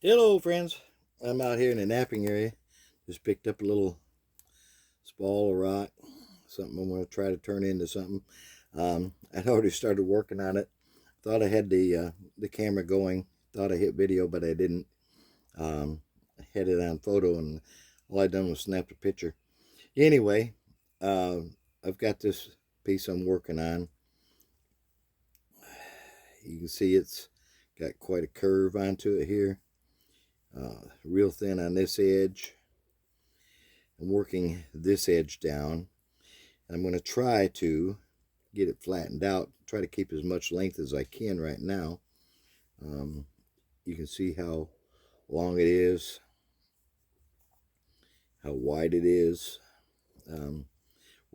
Hello friends, I'm out here in the napping area. Just picked up a little ball of rock, something I'm going to try to turn into something. I'd already started working on it. Thought I had the camera going, thought I hit video, but I didn't. I had it on photo and all I done was snap a picture. Anyway, uh, I've got this piece I'm working on. You can see it's got quite a curve onto it here. Real thin on this edge. I'm working this edge down. I'm going to try to get it flattened out, try to keep as much length as I can right now. You can see how long it is, how wide it is. We're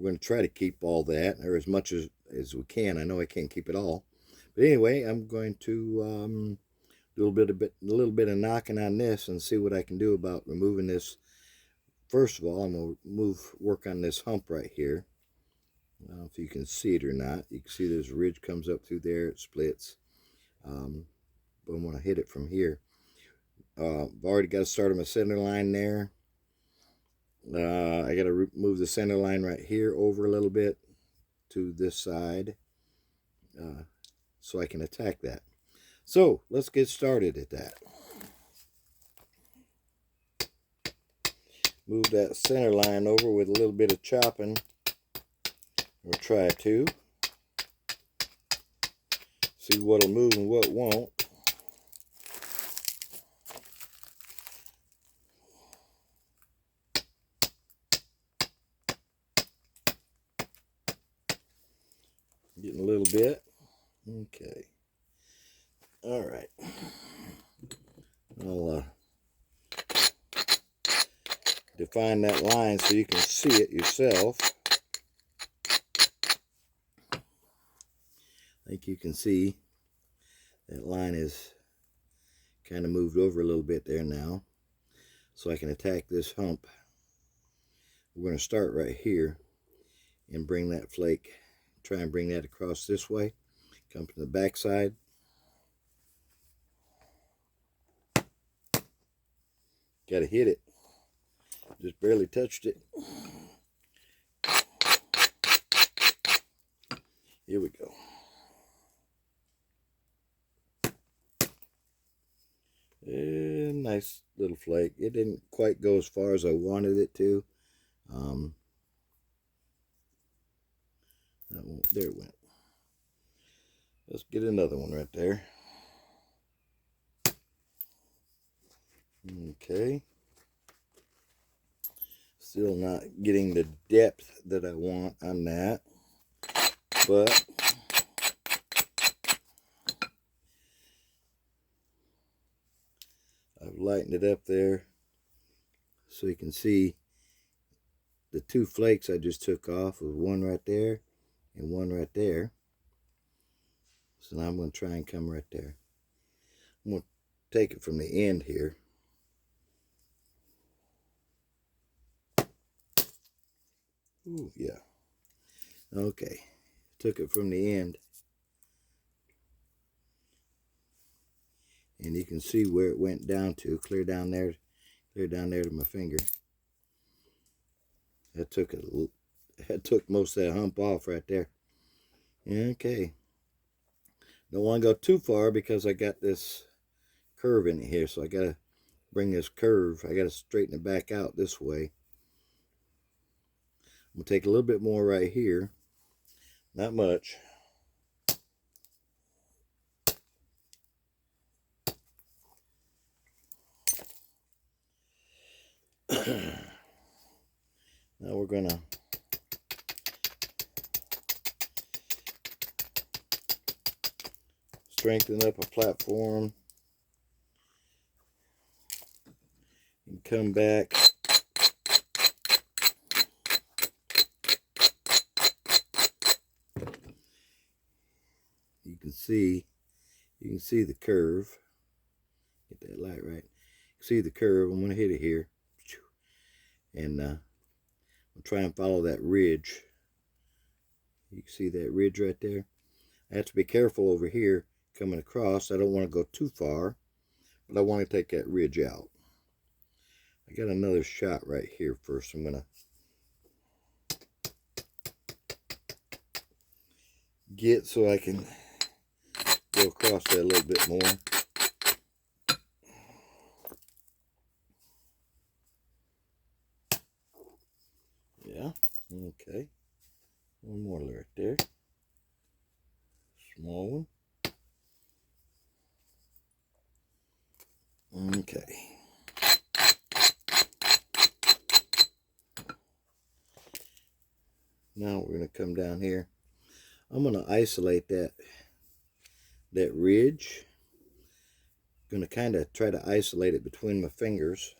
going to try to keep all that, or as much as we can. I know I can't keep it all. But anyway, I'm going to do a little bit of knocking on this and see what I can do about removing this. First of all, I'm going to work on this hump right here. I don't know if you can see it or not. You can see this ridge comes up through there, it splits. But I'm going to hit it from here. I've already got to start on my center line there. I got to move the center line right here over a little bit to this side so I can attack that. So let's get started at that. Move that center line over with a little bit of chopping, or try to. See what'll move and what won't. Getting a little bit. Okay. All right. I'll define that line so you can see it yourself. I think you can see that line is kind of moved over a little bit there now, so I can attack this hump. We're going to start right here and bring that flake, try and bring that across this way, come from the back side. Got to hit it. Just barely touched it. Here we go. Nice little flake. It didn't quite go as far as I wanted it to. There it went. Let's get another one right there. Okay. Still not getting the depth that I want on that, but I've lightened it up there so you can see the two flakes I just took off, with one right there and one right there. So now I'm going to try and come right there. I'm going to take it from the end here. Ooh, yeah. Okay. Took it from the end. And you can see where it went down to, clear down there to my finger. That took most of that hump off right there. Okay. Don't want to go too far because I got this curve in here, so I got to bring this curve, I got to straighten it back out this way. I'm going to take a little bit more right here. Not much. Now we're going to strengthen up a platform and come back. You can see the curve. Get that light right. You can see the curve. I'm going to hit it here. And I'll try and follow that ridge. You can see that ridge right there. I have to be careful over here coming across. I don't want to go too far, but I want to take that ridge out. I got another shot right here first. I'm going to get so I can go across that a little bit more. Yeah, okay. One more right there. Small one. Okay. Now we're going to come down here. I'm going to isolate that ridge. I'm going to kind of try to isolate it between my fingers.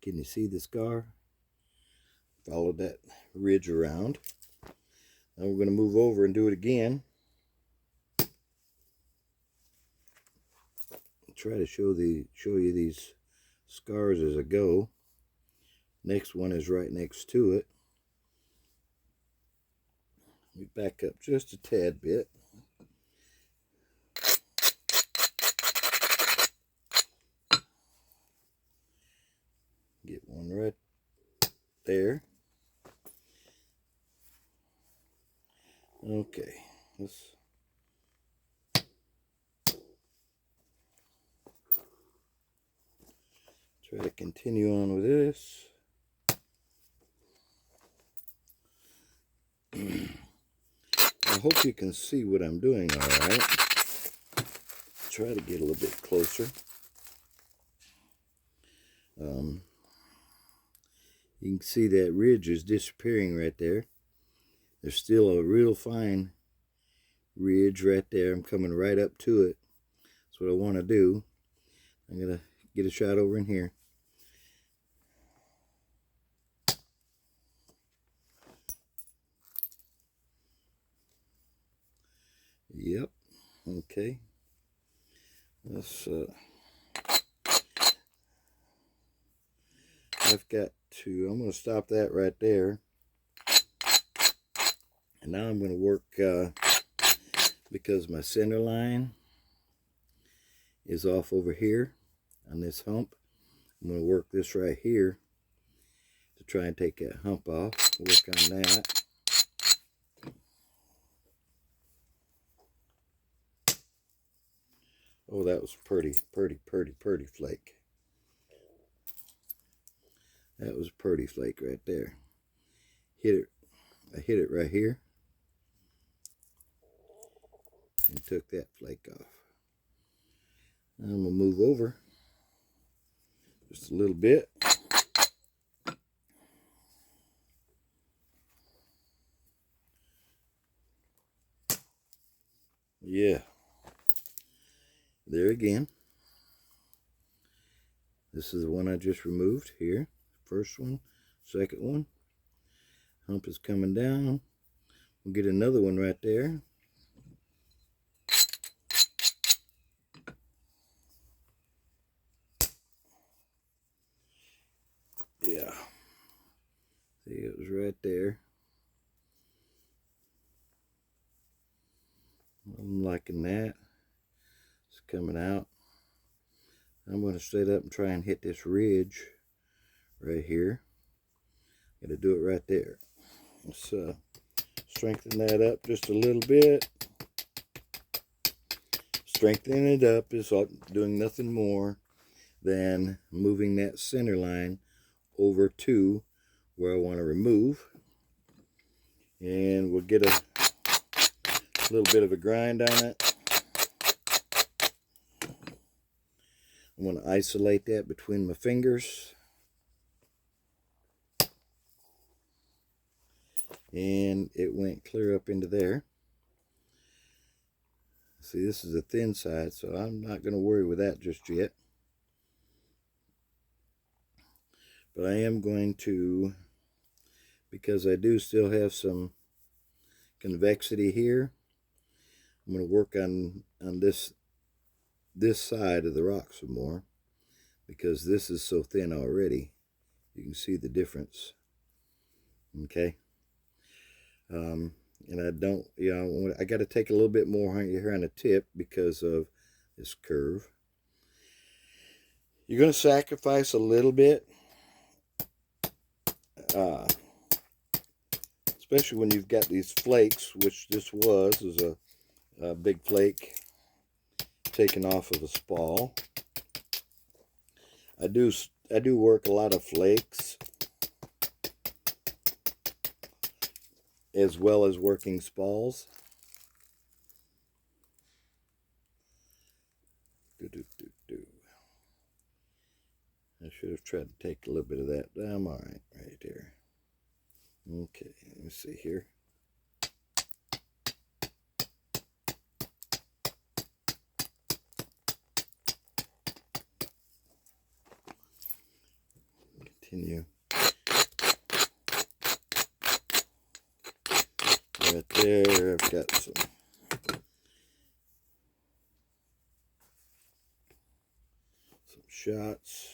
Can you see the scar? Follow that ridge around. Now we're going to move over and do it again. Try to show you these scars as I go. Next one is right next to it. We back up just a tad bit. Get one right there. Okay, let's try to continue on with this. I hope you can see what I'm doing all right. Try to get a little bit closer. You can see that ridge is disappearing right there. There's still a real fine ridge right there. I'm coming right up to it. That's what I want to do. I'm going to get a shot over in here. Yep. Okay. Let's I'm going to stop that right there. And now I'm going to work, because my center line is off over here on this hump. I'm going to work this right here to try and take that hump off. Work on that. Oh, that was pretty flake. That was a pretty flake right there. I hit it right here and took that flake off. Now I'm going to move over just a little bit. Yeah. There again. This is the one I just removed here. First one, second one. Hump is coming down. We'll get another one right there. Yeah. See, it was right there. I'm liking that. It's coming out. I'm going to straight up and try and hit this ridge right here. Got to do it right there. Let's strengthen that up just a little bit. Strengthening it up is doing nothing more than moving that center line over to where I want to remove. And we'll get a little bit of a grind on it. I'm going to isolate that between my fingers. And it went clear up into there. See, this is a thin side, so I'm not going to worry with that just yet. But I am going to, because I do still have some convexity here, I'm going to work on this side of the rock some more, because this is so thin already. You can see the difference. Okay. And I don't, you know, I got to take a little bit more here on the tip because of this curve. You're going to sacrifice a little bit, especially when you've got these flakes, which this is a big flake taken off of a spall. I do work a lot of flakes as well as working spalls. I should have tried to take a little bit of that. I'm all right there. Okay, let me see here. Continue. Right there, I've got some shots.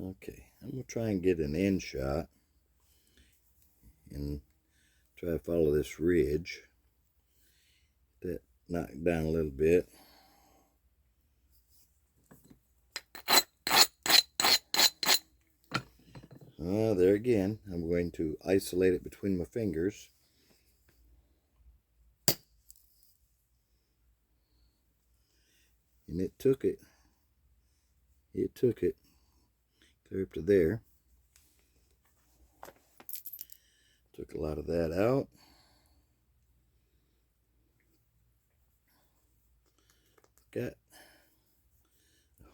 Okay, I'm going to try and get an end shot and try to follow this ridge. That knocked down a little bit. There again, I'm going to isolate it between my fingers. And it took it. It took it clear up to there. Took a lot of that out. Got a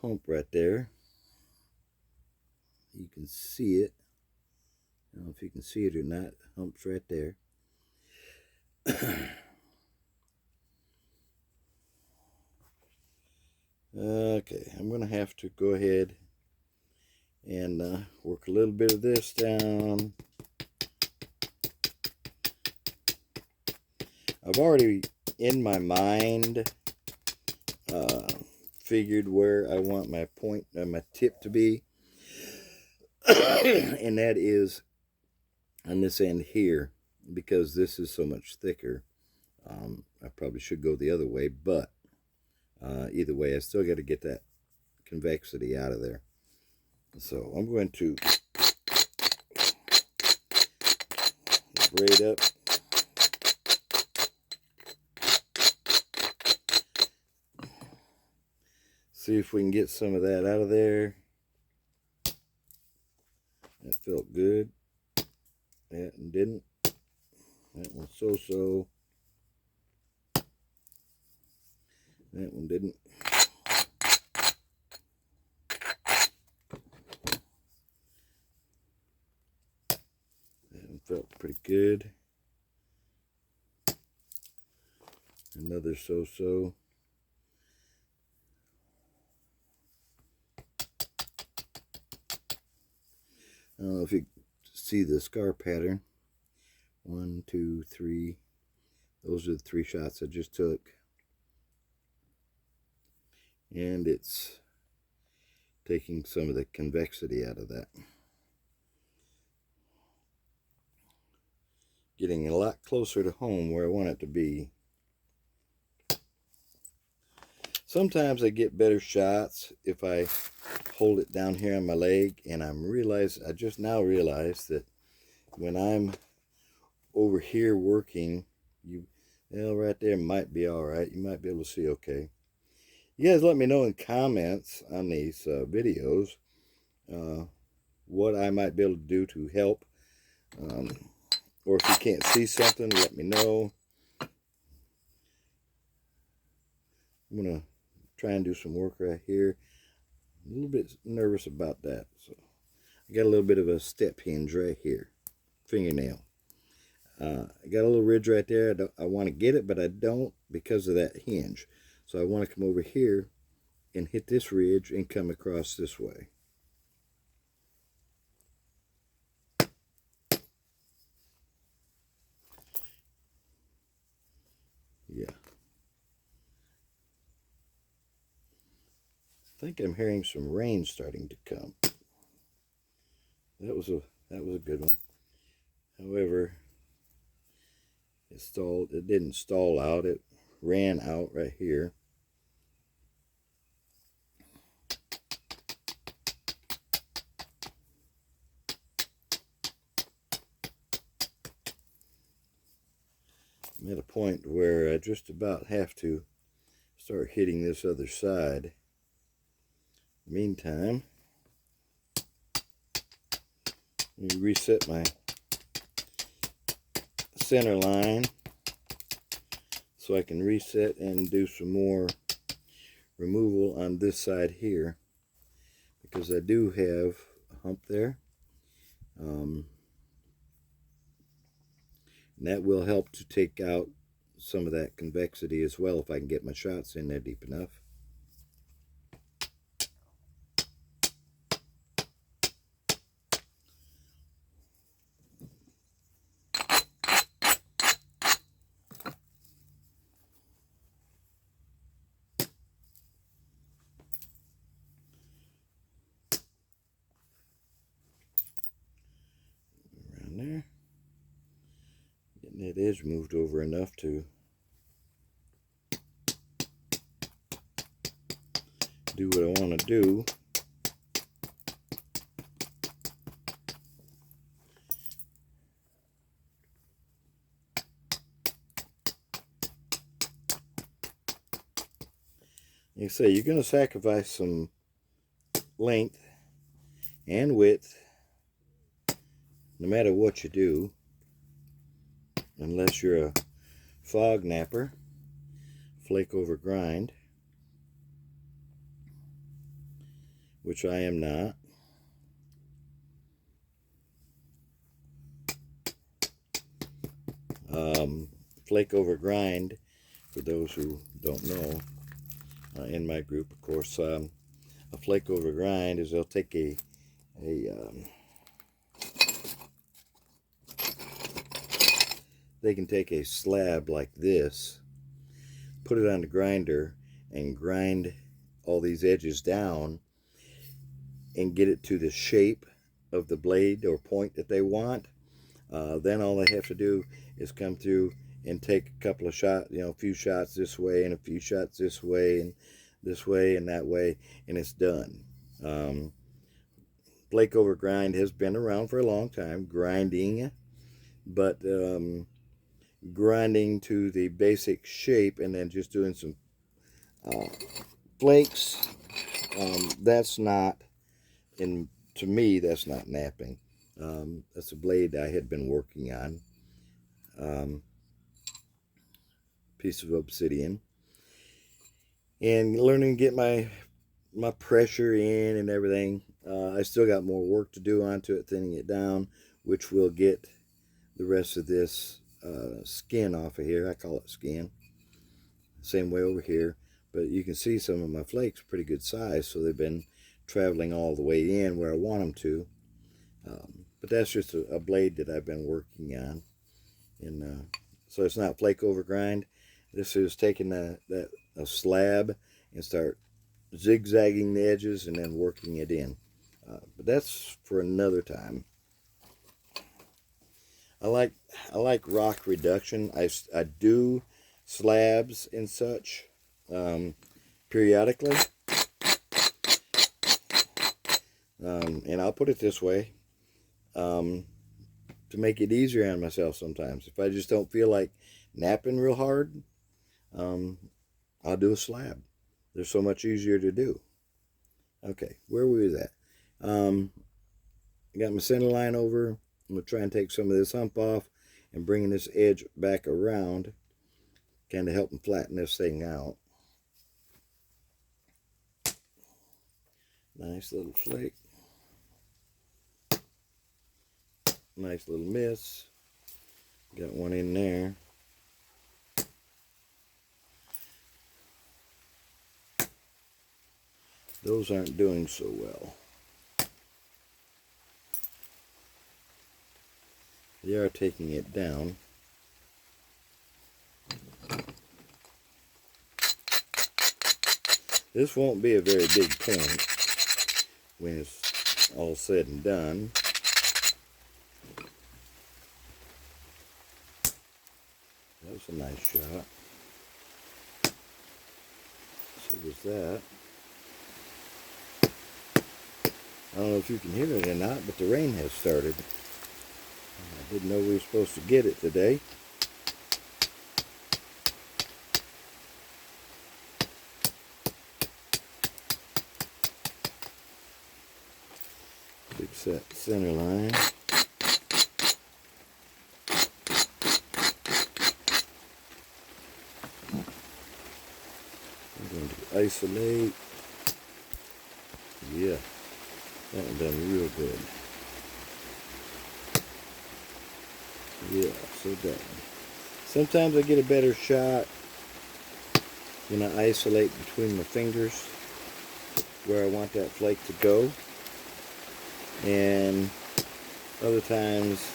hump right there. You can see it. I don't know if you can see it or not. The hump's right there. Okay, I'm going to have to go ahead and work a little bit of this down. I've already, in my mind, figured where I want my point, my tip to be. And that is on this end here, because this is so much thicker. I probably should go the other way, but either way, I still got to get that convexity out of there. So I'm going to braid up. See if we can get some of that out of there. That felt good. That one didn't. That one so-so. That one didn't. That one felt pretty good. Another so-so. I don't know if you see the scar pattern. 1, 2, 3. Those are the 3 shots I just took. And it's taking some of the convexity out of that. Getting a lot closer to home where I want it to be. Sometimes I get better shots if I hold it down here on my leg, and I just now realized that when I'm over here working, right there might be all right. You might be able to see okay. You guys let me know in comments on these videos what I might be able to do to help. Or if you can't see something, let me know. I'm going to try and do some work right here. A little bit nervous about that. So I got a little bit of a step hinge right here. Fingernail. I got a little ridge right there. I want to get it, but I don't because of that hinge. So I want to come over here and hit this ridge and come across this way. Yeah. think I'm hearing some rain starting to come. That was a good one. However, it stalled. It didn't stall out. It ran out right here. I'm at a point where I just about have to start hitting this other side. Meantime, let me reset my center line so I can reset and do some more removal on this side here, because I do have a hump there. And that will help to take out some of that convexity as well if I can get my shots in there deep enough. Around there. Getting that edge moved over enough to do what I want to do. Like I say, you're going to sacrifice some length and width no matter what you do, unless you're a fog napper, flake over grind, which I am not. Flake over grind, for those who don't know, in my group, of course, a flake over grind is they'll take they can take a slab like this, put it on the grinder, and grind all these edges down and get it to the shape of the blade or point that they want. Then all they have to do is come through and take a couple of shots, a few shots this way and a few shots this way and that way, and it's done. Flake over grind has been around for a long time, grinding, but grinding to the basic shape and then just doing some flakes, that's not, to me, that's not napping. That's a blade I had been working on. Piece of obsidian. And learning to get my pressure in and everything. I still got more work to do onto it, thinning it down, which will get the rest of this skin off of here. I call it skin. Same way over here. But you can see some of my flakes pretty good size, so they've been traveling all the way in where I want them to. But that's just a blade that I've been working on. And so it's not flake over grind. This is taking a slab and start zigzagging the edges and then working it in. But that's for another time. I like rock reduction. I do slabs and such periodically. And I'll put it this way, to make it easier on myself sometimes. If I just don't feel like napping real hard, I'll do a slab. They're so much easier to do. Okay, where were we at? I got my center line over. I'm going to try and take some of this hump off and bringing this edge back around, kind of helping flatten this thing out. Nice little flake. Nice little miss. Got one in there. Those aren't doing so well. They are taking it down. This won't be a very big point when it's all said and done. That was a nice shot. So was that. I don't know if you can hear it or not, but the rain has started. I didn't know we were supposed to get it today. Big set center line. I'm going to isolate. Yeah, that one done real good. Yeah, so done. Sometimes I get a better shot when I isolate between my fingers where I want that flake to go. And other times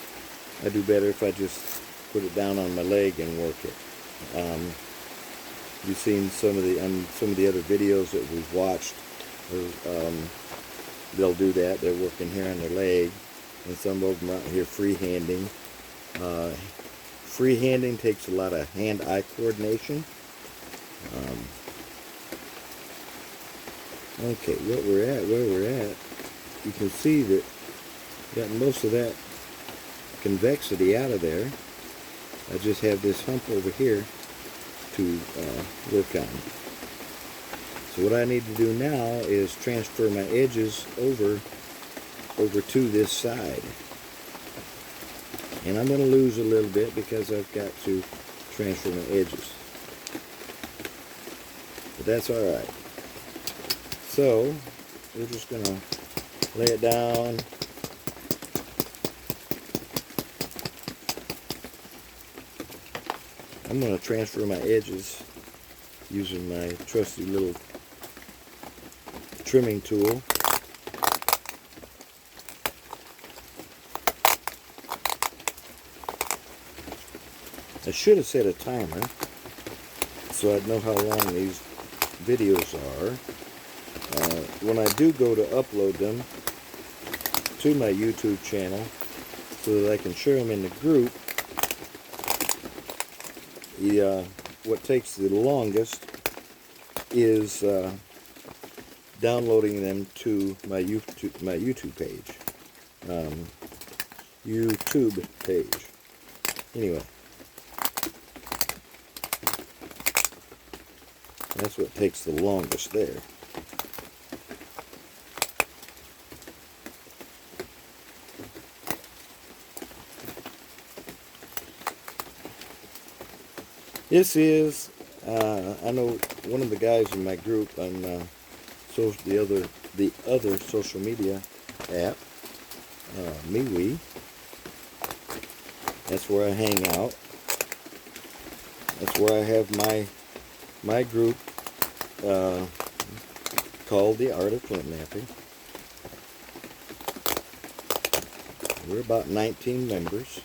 I do better if I just put it down on my leg and work it. You've seen some of the other videos that we've watched. They'll do that. They're working here on their leg, and some of them are out here freehanding. Freehanding takes a lot of hand-eye coordination. Okay, where we're at, you can see that got most of that convexity out of there. I just have this hump over here to work on. So what I need to do now is transfer my edges over to this side. And I'm going to lose a little bit because I've got to transfer my edges. But that's alright. So we're just going to lay it down. I'm going to transfer my edges using my trusty little trimming tool. I should have set a timer so I'd know how long these videos are. When I do go to upload them to my YouTube channel so that I can share them in the group, what takes the longest is downloading them to my YouTube page. YouTube page. Anyway, that's what takes the longest there. This is, I know one of the guys in my group on the other social media app, MeWe. That's where I hang out. That's where I have my group called The Art of Flint Knapping. We're about 19 members.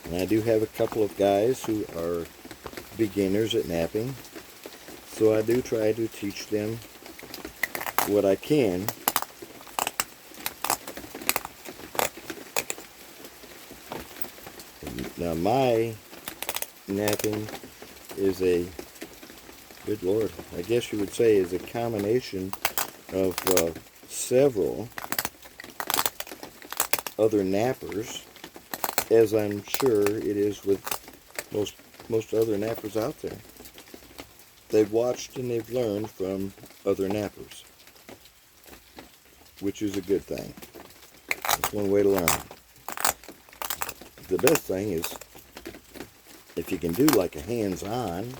And I do have a couple of guys who are beginners at knapping. So I do try to teach them what I can. Now my knapping is a, good Lord, I guess you would say is a combination of several other knappers, as I'm sure it is with most other knappers out there. They've watched and they've learned from other knappers, which is a good thing. That's one way to learn. The best thing is if you can do like a hands-on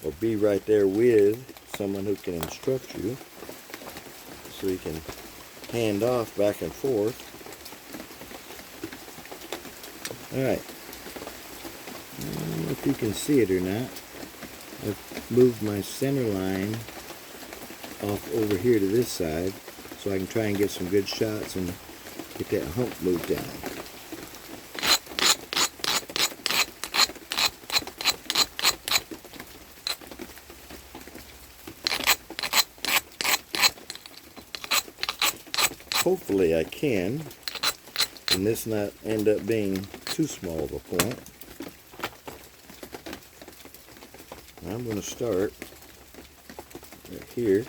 or be right there with someone who can instruct you so you can hand off back and forth. Alright, I don't know if you can see it or not. I've moved my center line off over here to this side so I can try and get some good shots and get that hump moved down. hopefully I can, and this not end up being too small of a point. I'm going to start right here.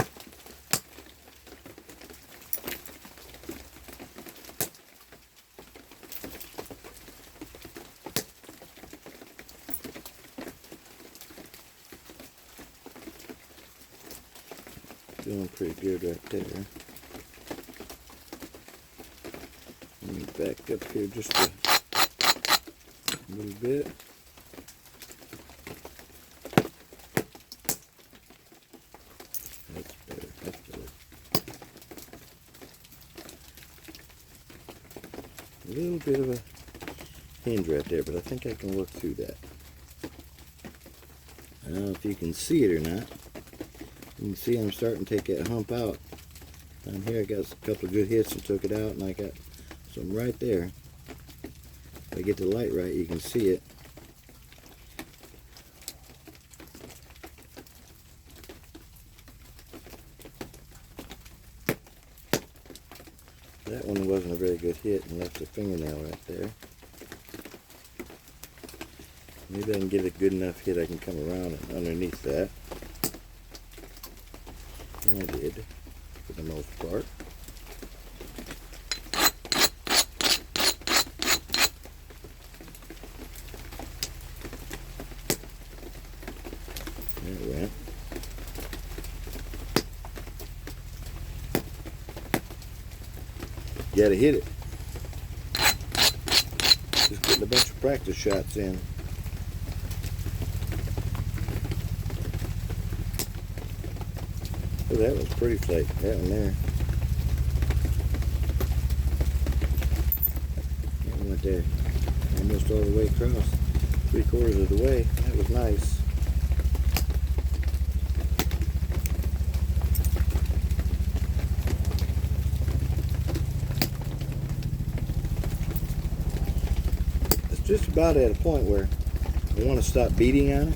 Doing pretty good right there. Let me back up here just a little bit. That's better. That's better. A little bit of a hinge right there, but I think I can work through that. I don't know if you can see it or not. You can see I'm starting to take that hump out. Down here I got a couple of good hits and took it out, and I got some right there. If I get the light right, you can see it. That one wasn't a very good hit and left a fingernail right there. Maybe I can get a good enough hit I can come around and underneath that. And I did, for the most part. There it went. You gotta hit it. Just getting a bunch of practice shots in. Oh, that was pretty flake, that one there. That went there almost all the way across, 3/4 of the way. That was nice. It's just about at a point where I want to stop beating on it.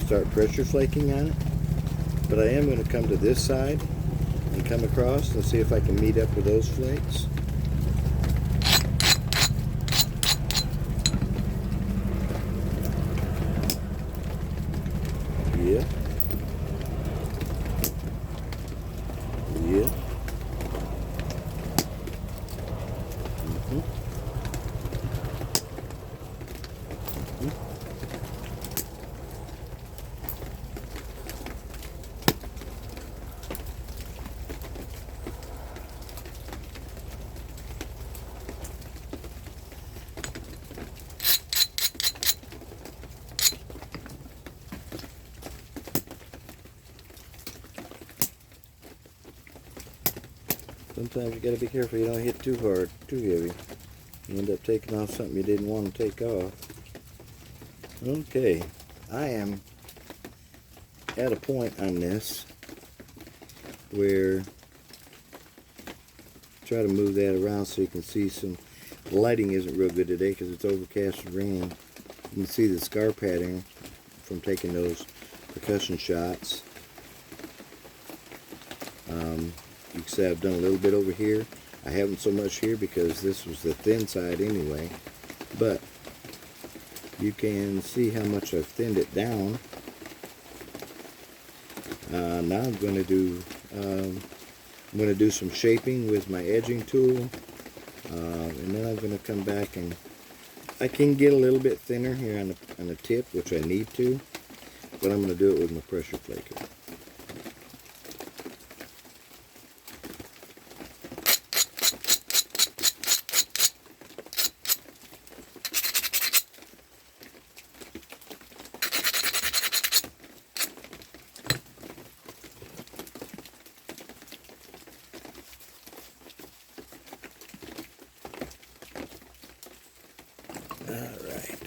Start pressure flaking on it, but I am going to come to this side and come across and see if I can meet up with those flakes. Yeah. Yeah. Mm-hmm. Mm-hmm. Sometimes you gotta be careful you don't hit too hard, too heavy. You end up taking off something you didn't want to take off. Okay, I am at a point on this where try to move that around so you can see some. The lighting isn't real good today because it's overcast and raining. You can see the scar pattern from taking those percussion shots. You can see I've done a little bit over here. I haven't so much here because this was the thin side anyway, but you can see how much I've thinned it down. Now I'm going to do some shaping with my edging tool, and then I'm going to come back and I can get a little bit thinner here on the tip, which I need to, but I'm going to do it with my pressure flaker. Alright.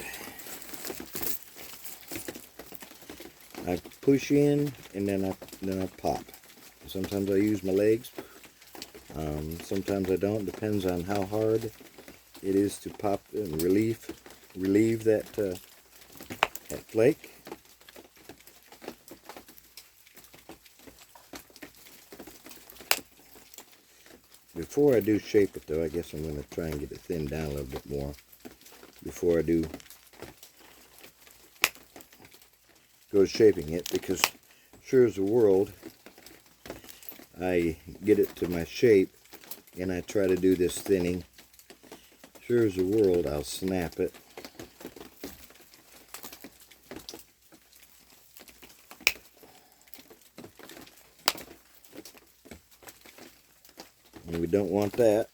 I push in and then I pop. Sometimes I use my legs. Sometimes I don't. Depends on how hard it is to pop and relieve that flake. Before I do shape it though, I guess I'm going to try and get it thinned down a little bit more before I do go to shaping it, because sure as the world I get it to my shape and I try to do this thinning, sure as the world I'll snap it. And we don't want that.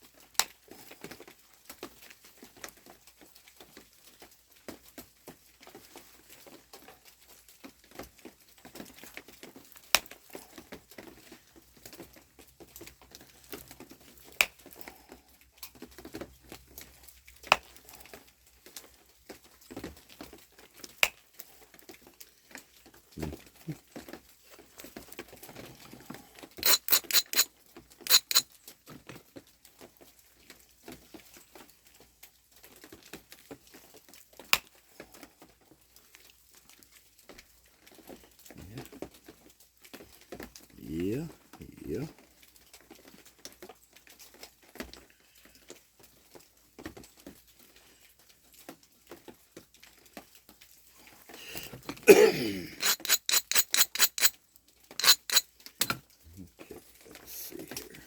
Yeah, yeah. Okay, let's see here.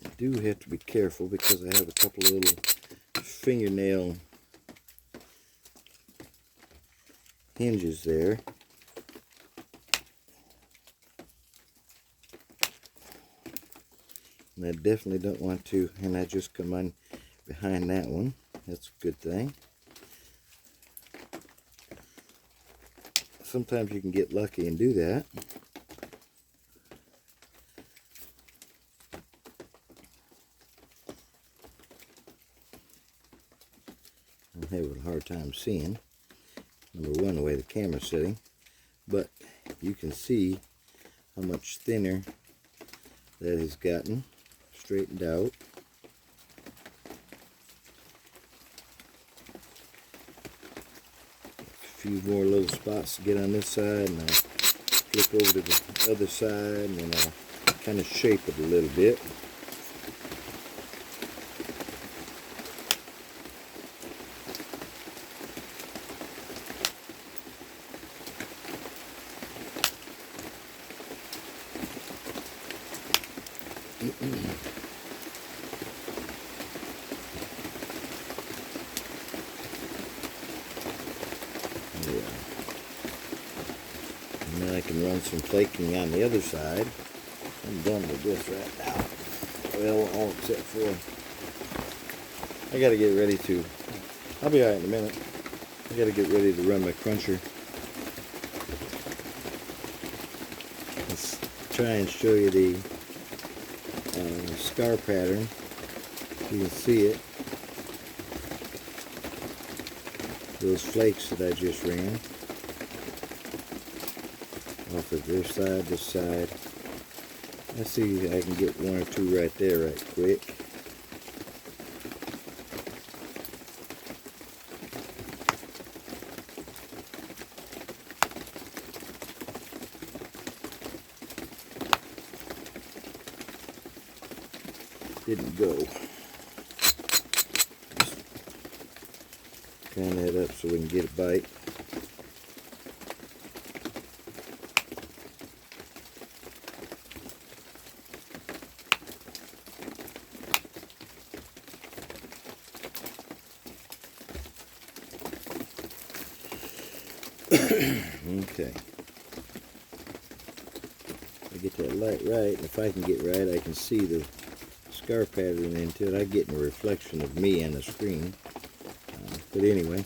I do have to be careful because I have a couple of little fingernail hinges there. And I definitely don't want to, and I just come on behind that one. That's a good thing. Sometimes you can get lucky and do that. I'm having a hard time seeing, number one, the way the camera's sitting, but you can see how much thinner that has gotten, straightened out. A few more little spots to get on this side, and I'll flip over to the other side, and then I'll kind of shape it a little bit. And then I can run some flaking on the other side. I'm done with this right now. Well, all except for I gotta get ready to, I'll be alright in a minute. I gotta get ready to run my cruncher. Let's try and show you the scar pattern. You can see it. Those flakes that I just ran off of this side. Let's see if I can get one or two right there right quick. Didn't go. Turn that up so we can get a bite. Okay. I get that light right, and if I can get right, I can see the scar pattern into it. I get a reflection of me on the screen. But anyway,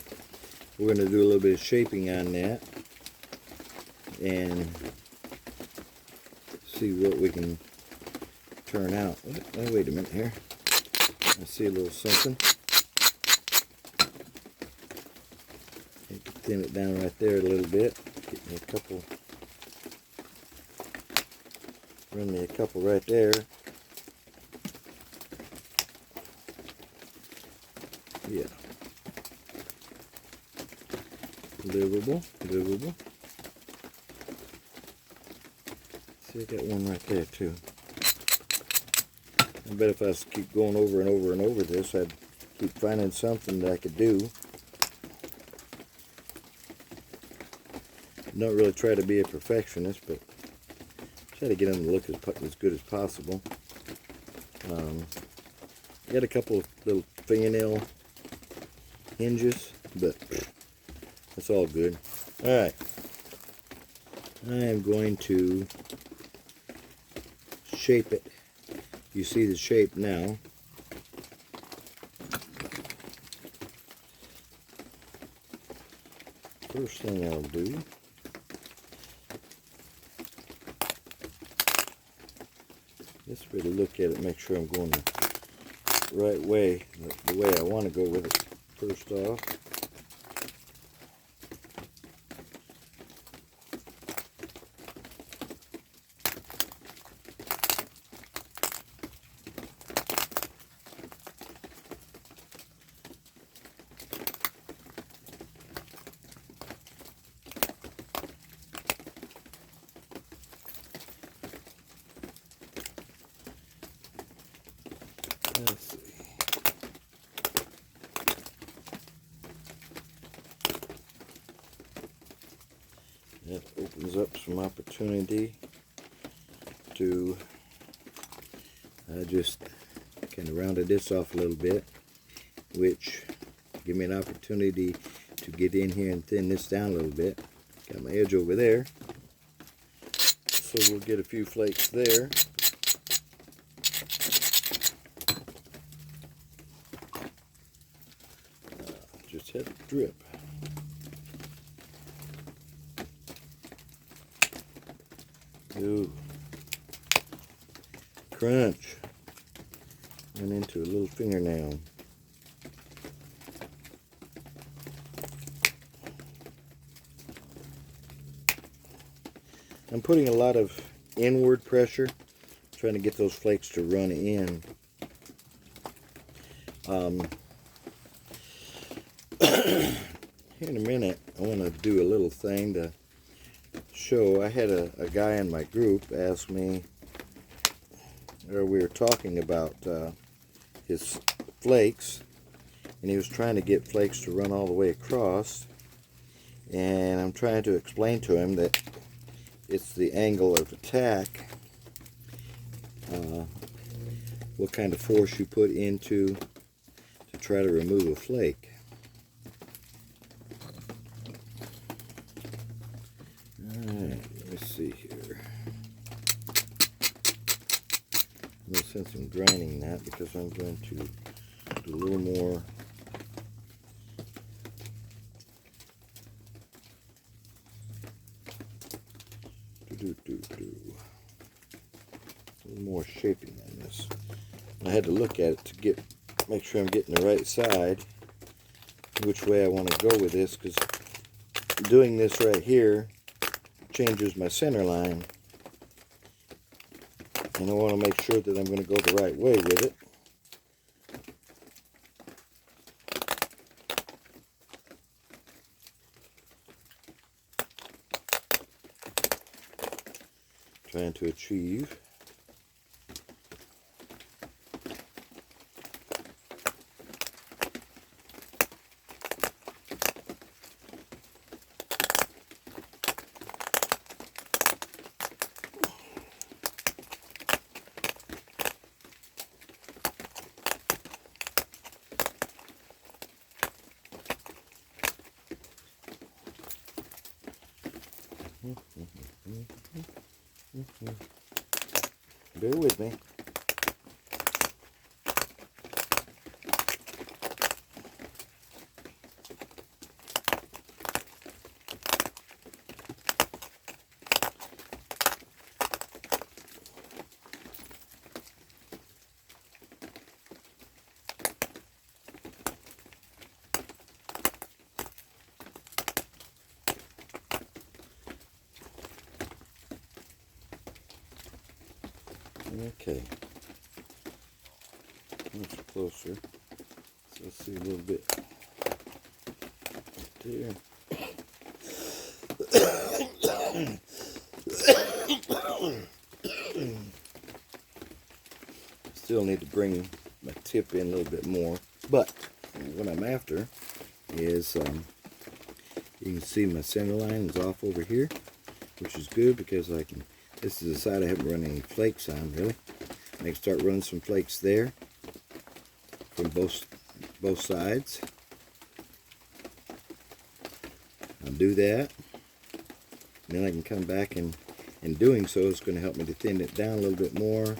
we're going to do a little bit of shaping on that and see what we can turn out. Oh, wait a minute here. I see a little something. I can thin it down right there a little bit. Get me a couple. Run me a couple right there. Yeah. Livable, livable. See, I got one right there too. I bet if I keep going over and over and over this, I'd keep finding something that I could do. Don't really try to be a perfectionist, but try to get them to look as good as possible. I got a couple of little fingernail hinges, but that's all good. Alright, I am going to shape it. You see the shape now. First thing I'll do, just really look at it, make sure I'm going the right way, the way I want to go with it. First off, let's see. That opens up some opportunity to just kind of rounded this off a little bit, which give me an opportunity to get in here and thin this down a little bit. Got my edge over there, so we'll get a few flakes there. Just had a drip. Ooh. Crunch. Went into a little fingernail. I'm putting a lot of inward pressure, trying to get those flakes to run in. Here in a minute, I want to do a little thing to show. I had a guy in my group ask me, or we were talking about his flakes, and he was trying to get flakes to run all the way across, and I'm trying to explain to him that it's the angle of attack, what kind of force you put into to try to remove a flake. Alright, let me see here. I'm going to send some grinding that because I'm going to do a little more a little more shaping on this. I had to look at it to make sure I'm getting the right side, which way I want to go with this, because doing this right here changes my center line, and I want to make sure that I'm going to go the right way with it. Trying to achieve bear with me. Okay, much closer. Let's see a little bit there. Still need to bring my tip in a little bit more, but what I'm after is you can see my center line is off over here, which is good because I can. This is the side I haven't run any flakes on really. I can start running some flakes there from both sides. I'll do that, and then I can come back and in doing so, it's going to help me to thin it down a little bit more.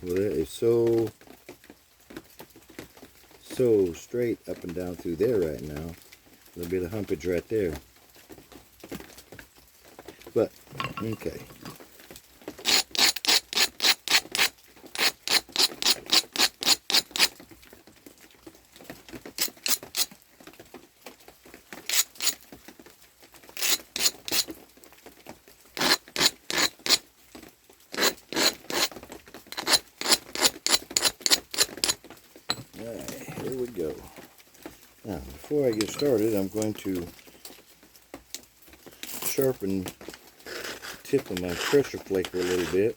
Well, that is so straight up and down through there right now. A little bit of humpage right there. But, okay. Here we go. Now, before I get started, I'm going to sharpen the tip of my pressure flaker a little bit.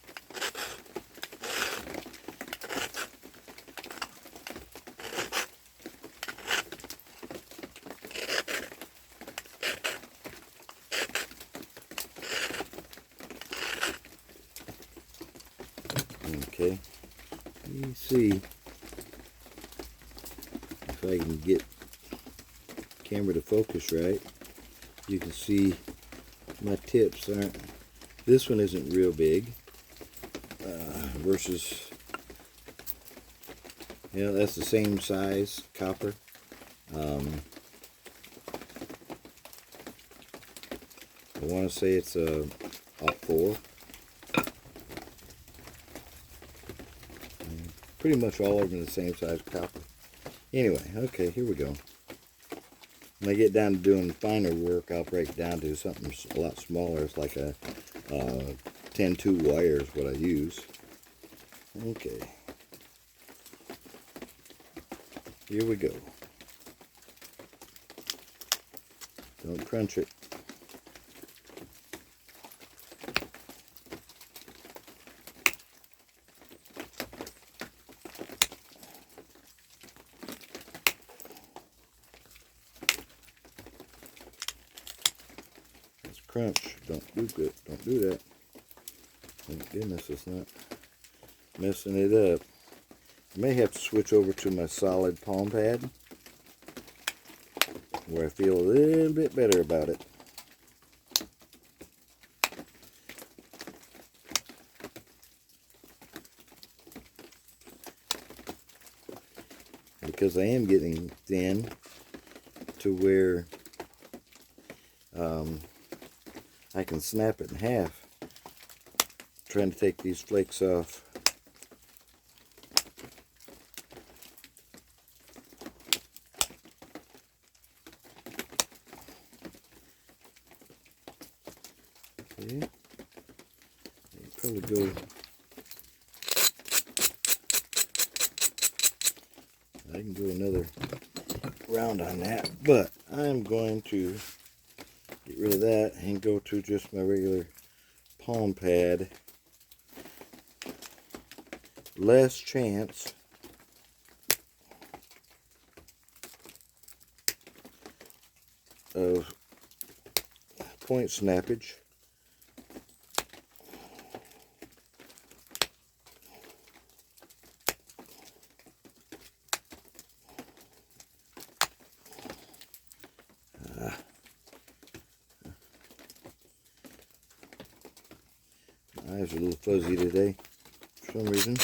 Okay, let me see if I can get the camera to focus right. You can see my tips aren't, this one isn't real big versus, you know, that's the same size copper. I want to say it's a Op4. Pretty much all of them the same size copper. Anyway, okay, here we go. When I get down to doing finer work, I'll break down to something a lot smaller. It's like a 10-2 wire is what I use. Okay. Here we go. Don't crunch it. Crunch. Don't do good. Don't do that. Thank goodness it's not messing it up. I may have to switch over to my solid palm pad where I feel a little bit better about it. Because I am getting thin to where I can snap it in half, trying to take these flakes off. Okay, probably go. I can go another round on that, but I'm going to get rid of that and go to just my regular palm pad. Less chance of point snappage. My eyes are a little fuzzy today for some reason.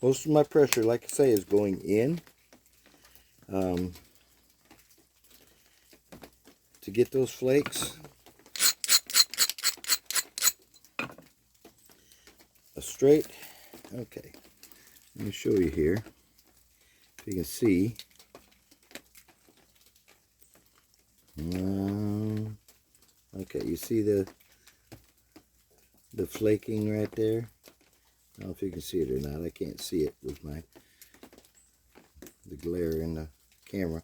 Most of my pressure, like I say, is going in. To get those flakes. straight. Okay, let me show you here. If you can see. Okay, you see the flaking right there? I don't know if you can see it or not. I can't see it with the glare in the camera.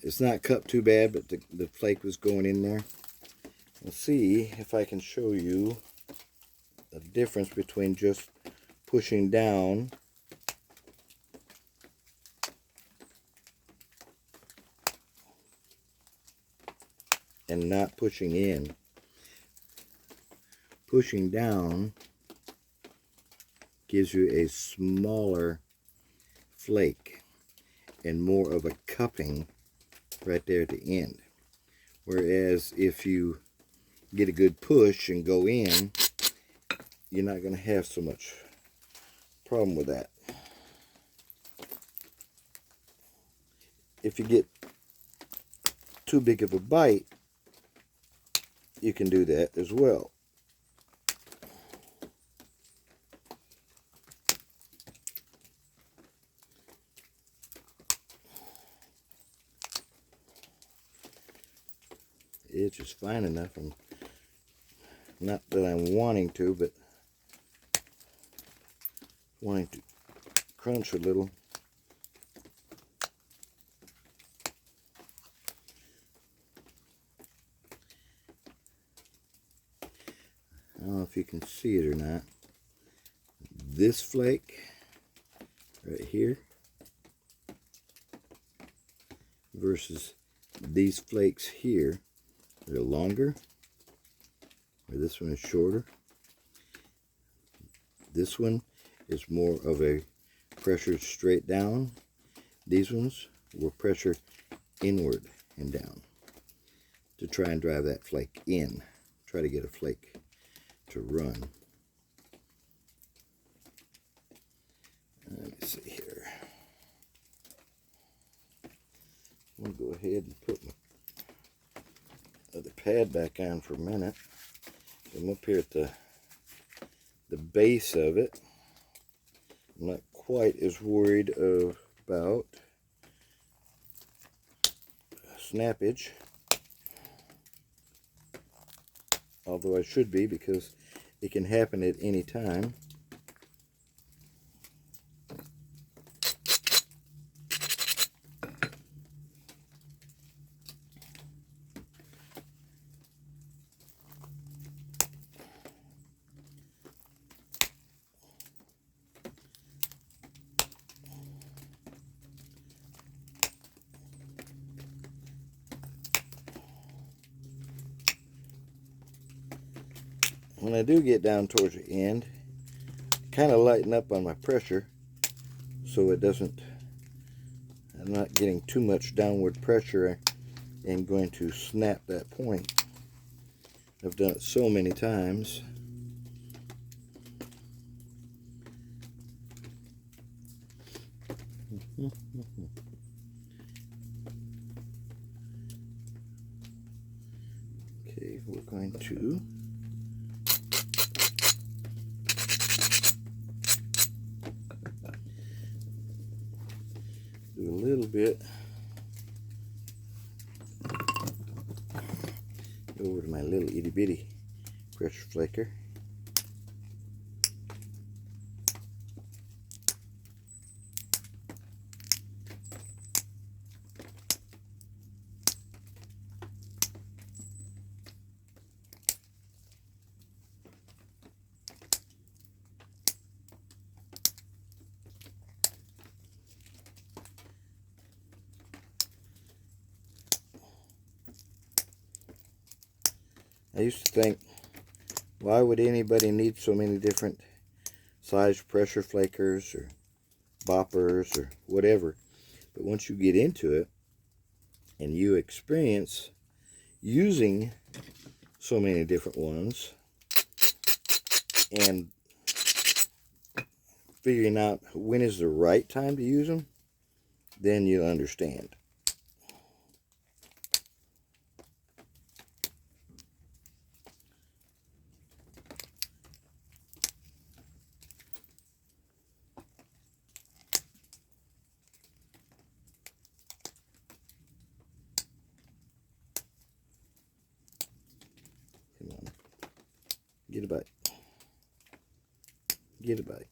It's not cupped too bad, but the flake was going in there. We'll see if I can show you the difference between just pushing down and not pushing in. Pushing down gives you a smaller flake and more of a cupping right there at the end. Whereas if you get a good push and go in, you're not going to have so much problem with that. If you get too big of a bite, you can do that as well. It's just fine enough. Not that I'm wanting to, but wanting to crunch a little. I don't know if you can see it or not. This flake right here versus these flakes here, they're longer, or this one is shorter. This one is more of a pressure straight down. These ones will pressure inward and down to try and drive that flake in. Try to get a flake to run. Let me see here. I'm going to go ahead and put my other pad back on for a minute. I'm up here at the base of it. I'm not quite as worried about snappage, although I should be, because it can happen at any time. When I do get down towards the end, kind of lighten up on my pressure so it doesn't, I'm not getting too much downward pressure and going to snap that point. I've done it so many times. Okay, we're going to do a little bit. Go over to my little itty bitty pressure flaker. I used to think, why would anybody need so many different size pressure flakers or boppers or whatever? But once you get into it and you experience using so many different ones and figuring out when is the right time to use them, then you'll understand. Get a bite. Get a bite.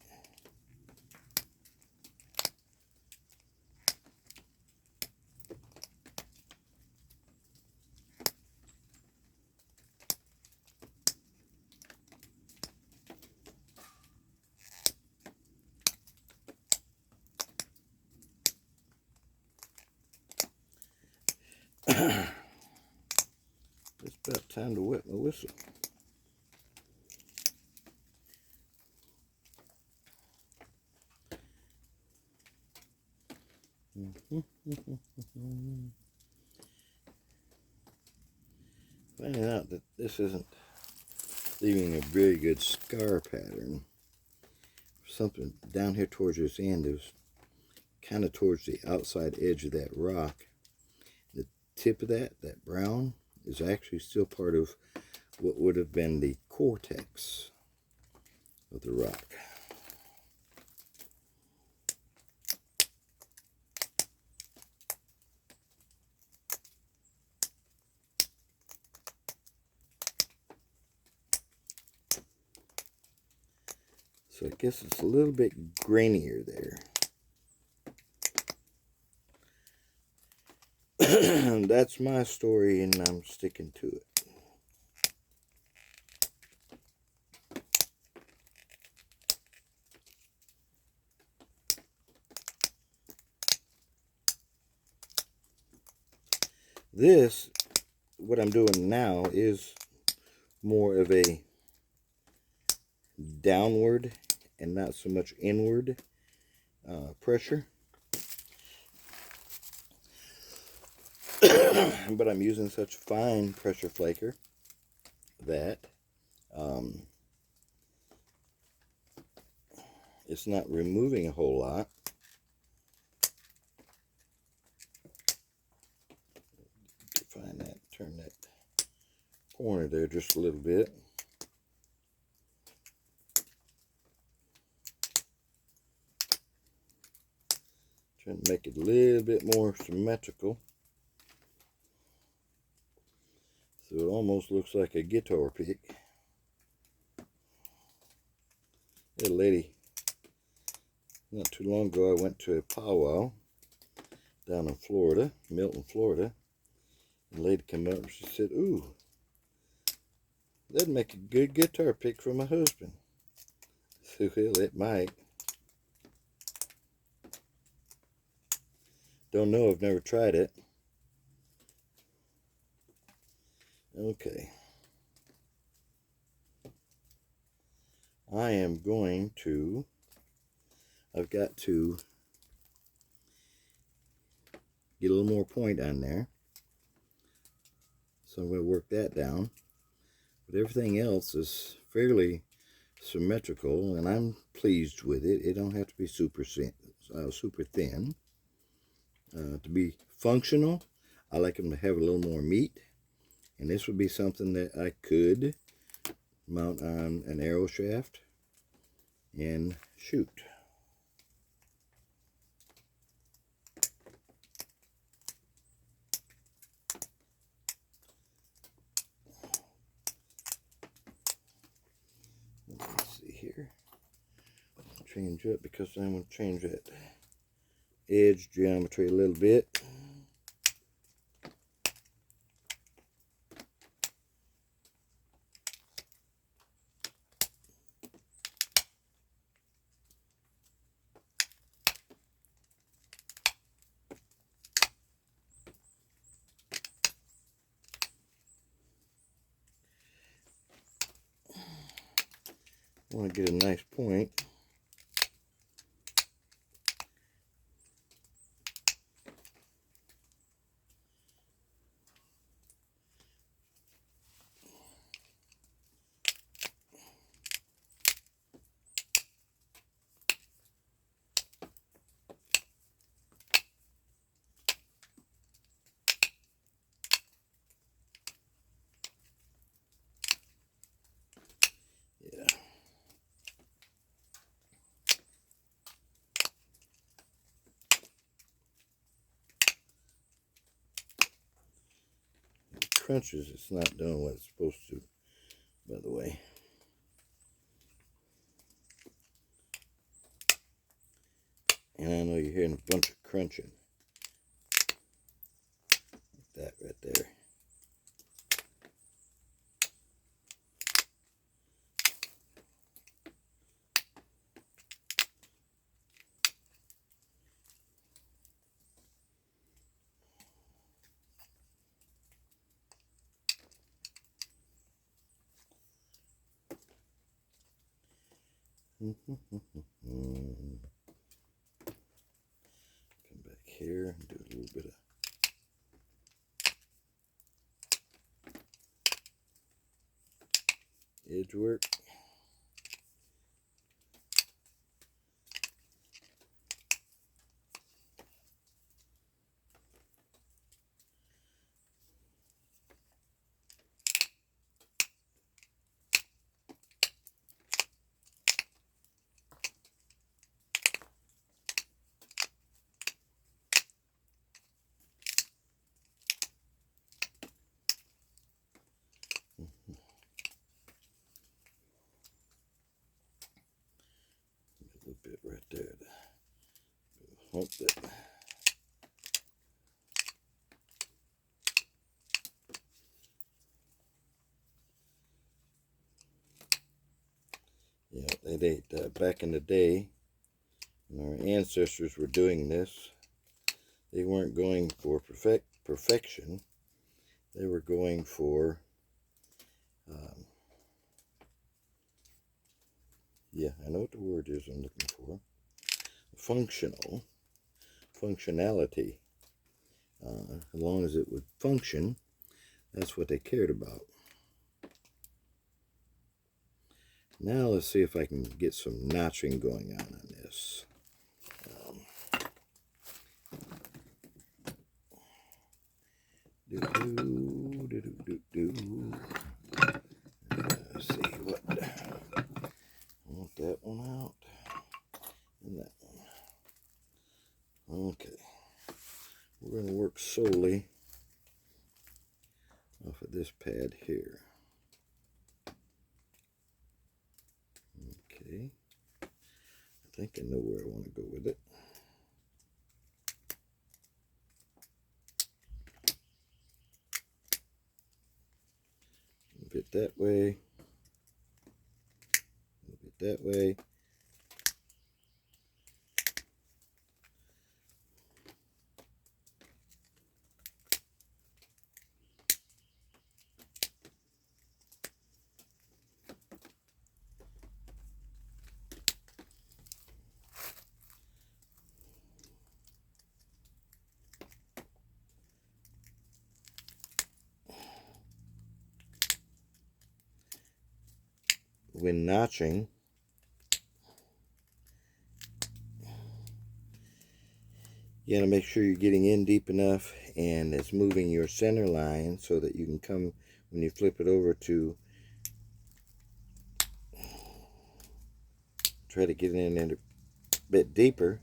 It's about time to wet my whistle. Finding out that this isn't leaving a very good scar pattern. Something down here towards this end is kind of towards the outside edge of that rock. The tip of that brown, is actually still part of what would have been the cortex of the rock. So I guess it's a little bit grainier there. That's my story, and I'm sticking to it. This, what I'm doing now, is more of a downward and not so much inward pressure. But I'm using such fine pressure flaker that it's not removing a whole lot. Find that, turn that corner there just a little bit. Trying to make it a little bit more symmetrical, so it almost looks like a guitar pick. Hey lady, not too long ago I went to a powwow down in Florida, Milton, Florida. The lady came up and she said, "Ooh, that'd make a good guitar pick for my husband." So, well, it might. Don't know, I've never tried it. Okay. I am going to, I've got to get a little more point on there. So I'm going to work that down. But everything else is fairly symmetrical, and I'm pleased with it. It don't have to be super thin. To be functional, I like them to have a little more meat. And this would be something that I could mount on an arrow shaft and shoot. Let's see here. Change up, because I'm going to change that edge geometry a little bit. I want to get a nice point. Yeah. Crunches, it's not doing what it's supposed to, by the way. And I know you're hearing a bunch of crunching. Like that right there. Come back here and do a little bit of edge work. A little bit right there to hold that. You know, back in the day, when our ancestors were doing this, they weren't going for perfection. They were going for, yeah, I know what the word is I'm looking for. Functionality. As long as it would function, that's what they cared about. Now let's see if I can get some notching going on this. Let's see what. I want that one out and that one. Okay, we're going to work solely off of this pad here. Okay, I think I know where I want to go with it. A bit that way, a bit that way. When notching, you got to make sure you're getting in deep enough and it's moving your center line so that you can come, when you flip it over, to try to get in a bit deeper.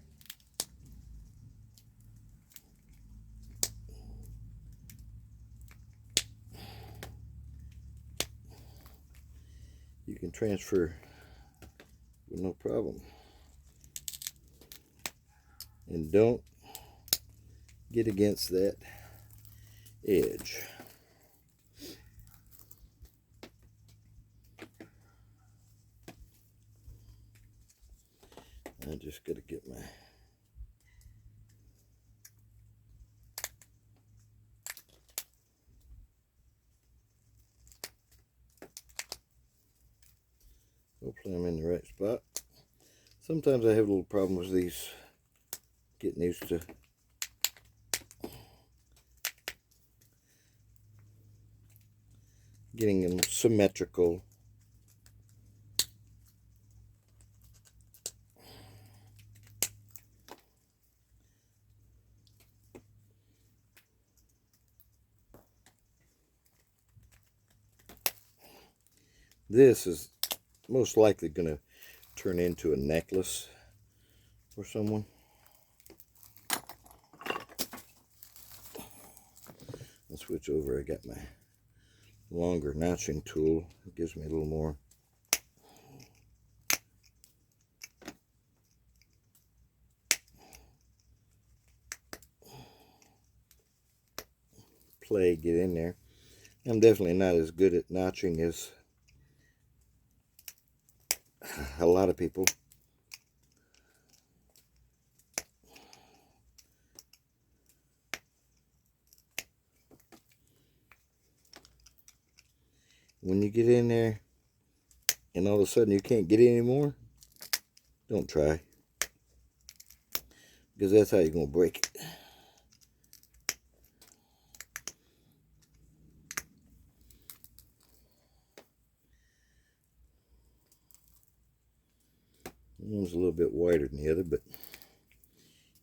You can transfer with no problem. And don't get against that edge. I just got to get my hopefully I'm in the right spot. Sometimes I have a little problem with these, getting used to getting them symmetrical. This is most likely going to turn into a necklace for someone. I'll switch over. I got my longer notching tool. It gives me a little more. play get in there. I'm definitely not as good at notching as a lot of people. When you get in there and all of a sudden you can't get it anymore, don't try. Because that's how you're going to break it. One's a little bit wider than the other, but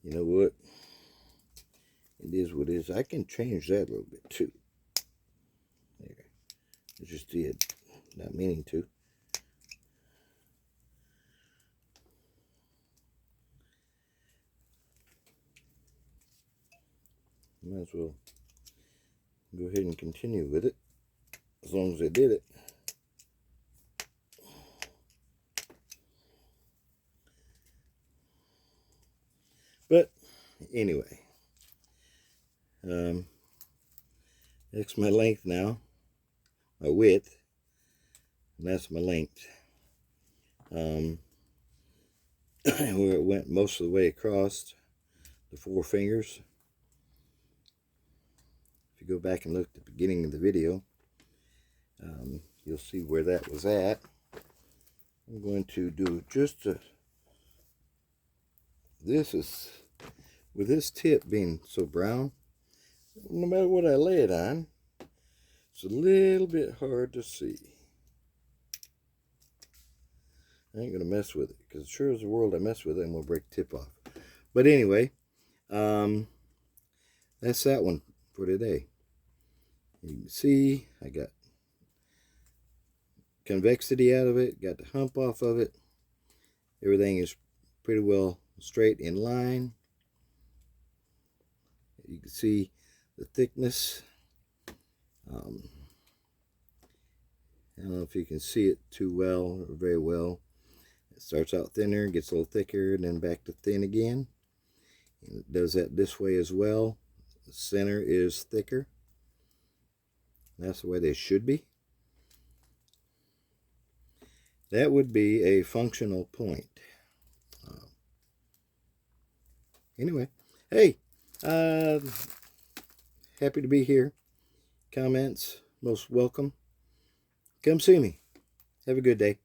you know what? It is what it is. I can change that a little bit too. There. I just did. Not meaning to. Might as well go ahead and continue with it. As long as I did it. But anyway, that's my length now, my width, and that's my length. Where it went most of the way across the 4 fingers. If you go back and look at the beginning of the video, you'll see where that was at. I'm going to do just a, this is, with this tip being so brown, no matter what I lay it on, it's a little bit hard to see. I ain't going to mess with it, because sure as the world I mess with it, I'm going to break the tip off. But anyway, that's that one for today. You can see I got convexity out of it, got the hump off of it. Everything is pretty well straight in line. You can see the thickness. I don't know if you can see it too well or very well. It starts out thinner, gets a little thicker, and then back to thin again. And it does that this way as well. The center is thicker. That's the way they should be. That would be a functional point. Anyway, hey, happy to be here. Comments, most welcome. Come see me. Have a good day.